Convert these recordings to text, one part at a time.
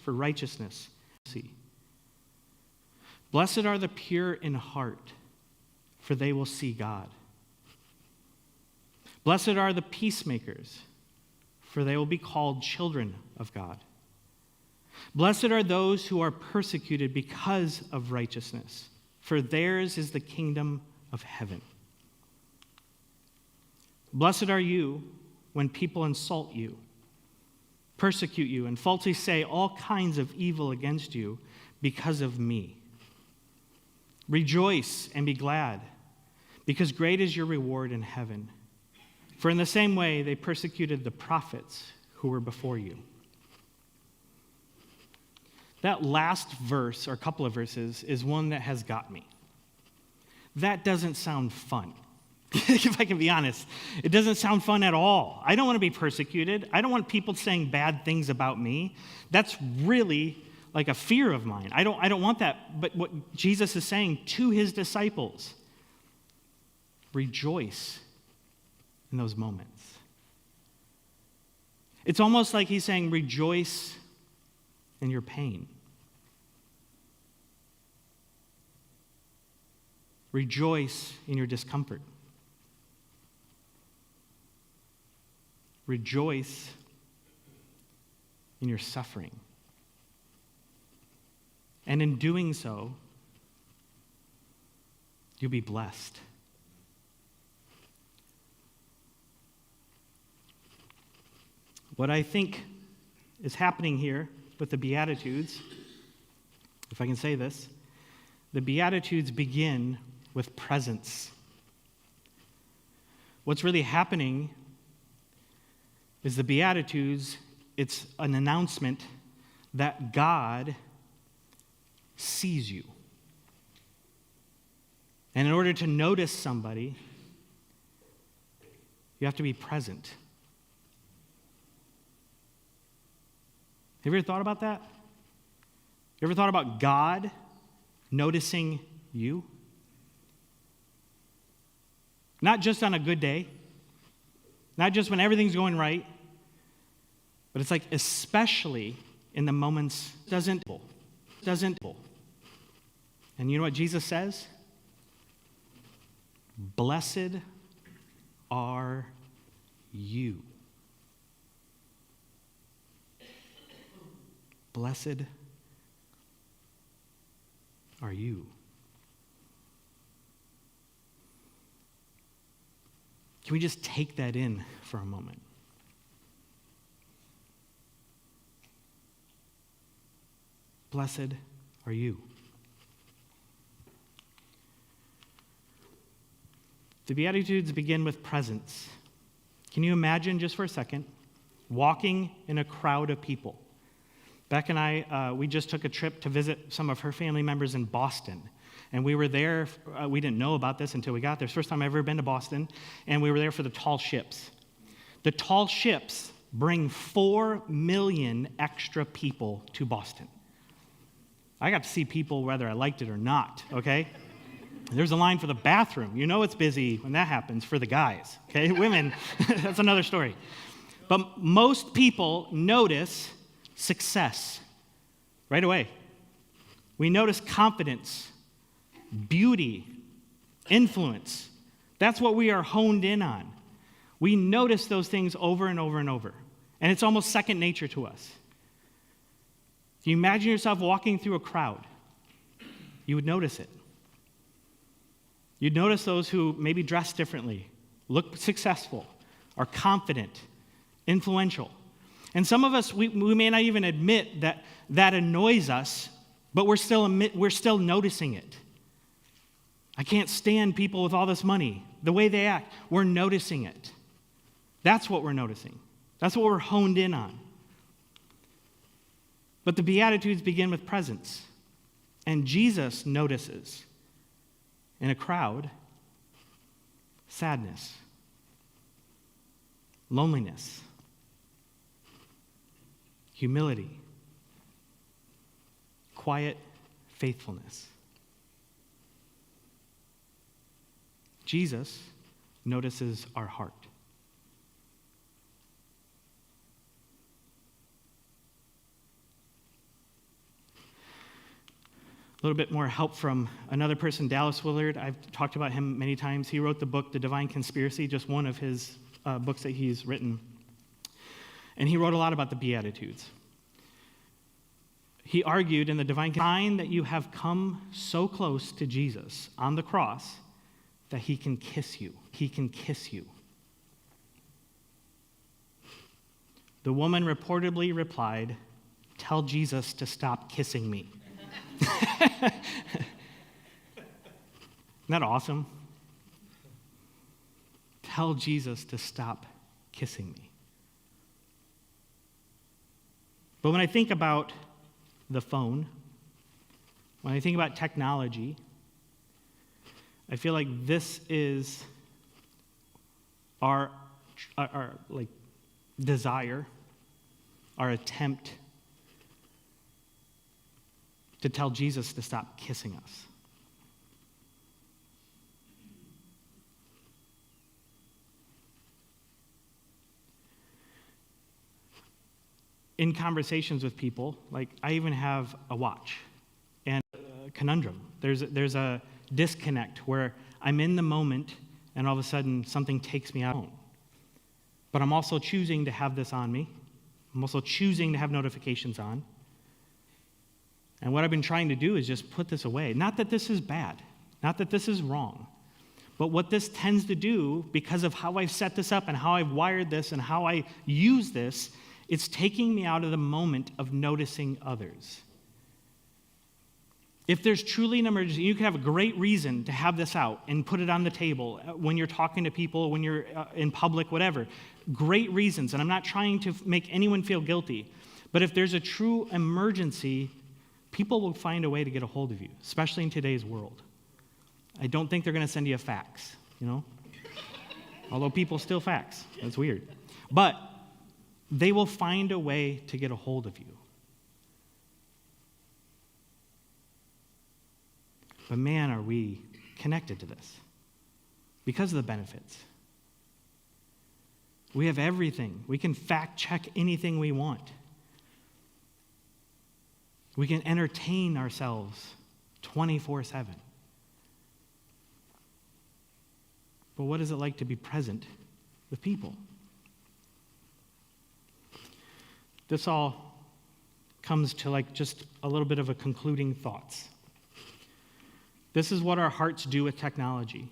for righteousness. See. Blessed are the pure in heart, for they will see God. Blessed are the peacemakers, for they will be called children of God. Blessed are those who are persecuted because of righteousness, for theirs is the kingdom of heaven. Blessed are you when people insult you, persecute you, and falsely say all kinds of evil against you because of me. Rejoice and be glad, because great is your reward in heaven. For in the same way they persecuted the prophets who were before you. That last verse, or couple of verses, is one that has got me. That doesn't sound fun. If I can be honest, it doesn't sound fun at all. I don't want to be persecuted. I don't want people saying bad things about me. That's really like a fear of mine. I don't want that. But what Jesus is saying to his disciples, rejoice in those moments. It's almost like he's saying, rejoice in your pain. Rejoice in your discomfort. Rejoice in your suffering. And in doing so, you'll be blessed. What I think is happening here with the Beatitudes, if I can say this, the Beatitudes begin with presence. What's really happening is the Beatitudes, it's an announcement that God sees you. And in order to notice somebody, you have to be present. Have you ever thought about that? You ever thought about God noticing you? Not just on a good day, not just when everything's going right, but it's like especially in the moments doesn't. And you know what Jesus says? Blessed are you. Blessed are you. Can we just take that in for a moment? Blessed are you. The Beatitudes begin with presence. Can you imagine, just for a second, walking in a crowd of people? Beck and I, we just took a trip to visit some of her family members in Boston. And we were there, we didn't know about this until we got there. It's the first time I've ever been to Boston. And we were there for the tall ships. The tall ships bring 4 million extra people to Boston. I got to see people whether I liked it or not, okay? There's a line for the bathroom. You know it's busy when that happens for the guys, okay? Women, that's another story. But most people notice success right away. We notice confidence, beauty, influence. That's what we are honed in on. We notice those things over and over and over. And it's almost second nature to us. If you imagine yourself walking through a crowd, you would notice it. You'd notice those who maybe dress differently, look successful, are confident, influential. And some of us, we may not even admit that that annoys us, but we're still noticing it. I can't stand people with all this money, the way they act. We're noticing it. That's what we're noticing. That's what we're honed in on. But the Beatitudes begin with presence. And Jesus notices in a crowd sadness, loneliness, humility, quiet faithfulness. Jesus notices our heart. A little bit more help from another person, Dallas Willard. I've talked about him many times. He wrote the book, The Divine Conspiracy, just one of his books that he's written. And he wrote a lot about the Beatitudes. He argued in the Divine Sign that you have come so close to Jesus on the cross that he can kiss you. He can kiss you. The woman reportedly replied, "Tell Jesus to stop kissing me." Isn't that awesome? Tell Jesus to stop kissing me. But when I think about the phone, when I think about technology, I feel like this is our like desire, our attempt to tell Jesus to stop kissing us. In conversations with people, like I even have a watch and a conundrum. There's a disconnect where I'm in the moment and all of a sudden something takes me out. But I'm also choosing to have this on me. I'm also choosing to have notifications on. And what I've been trying to do is just put this away. Not that this is bad, not that this is wrong, but what this tends to do, because of how I've set this up and how I've wired this and how I use this, it's taking me out of the moment of noticing others. If there's truly an emergency, you can have a great reason to have this out and put it on the table when you're talking to people, when you're in public, whatever. Great reasons, and I'm not trying to make anyone feel guilty. But if there's a true emergency, people will find a way to get a hold of you, especially in today's world. I don't think they're going to send you a fax, Although people still fax. That's weird. But they will find a way to get a hold of you. But man, are we connected to this because of the benefits. We have everything. We can fact check anything we want. We can entertain ourselves 24/7. But what is it like to be present with people? This all comes to like just a little bit of a concluding thoughts. This is what our hearts do with technology.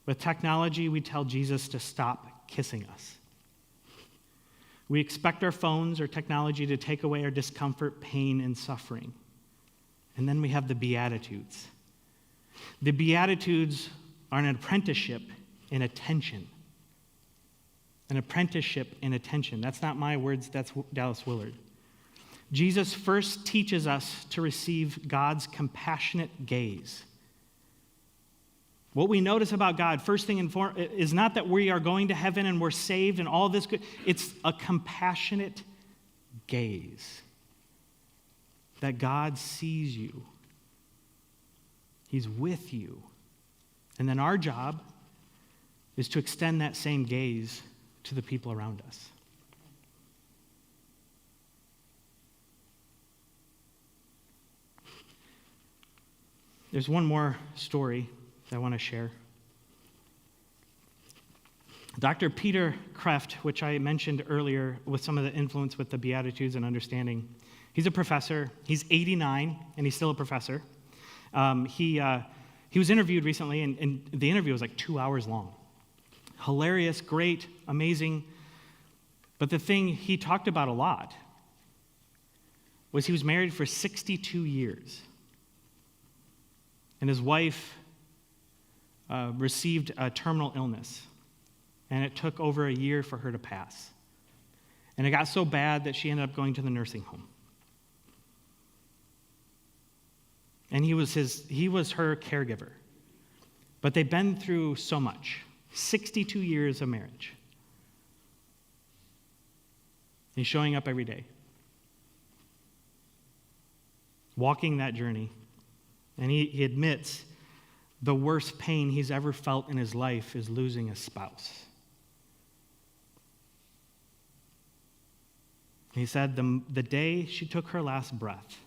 With technology, we tell Jesus to stop kissing us. We expect our phones or technology to take away our discomfort, pain, and suffering. And then we have the Beatitudes. The Beatitudes are an apprenticeship in attention. An apprenticeship in attention. That's not my words, that's Dallas Willard. Jesus first teaches us to receive God's compassionate gaze. What we notice about God, first thing is not that we are going to heaven and we're saved and all this good. It's a compassionate gaze. That God sees you. He's with you. And then our job is to extend that same gaze to the people around us. There's one more story that I want to share. Dr. Peter Kreeft, which I mentioned earlier with some of the influence with the Beatitudes and understanding, he's a professor. He's 89, and he's still a professor. He was interviewed recently, and the interview was like 2 hours long. Hilarious, great, amazing. But the thing he talked about a lot was he was married for 62 years. And his wife received a terminal illness. And it took over a year for her to pass. And it got so bad that she ended up going to the nursing home. And he was her caregiver. But they've been through so much. 62 years of marriage. He's showing up every day. Walking that journey. And he admits the worst pain he's ever felt in his life is losing a spouse. He said the day she took her last breath,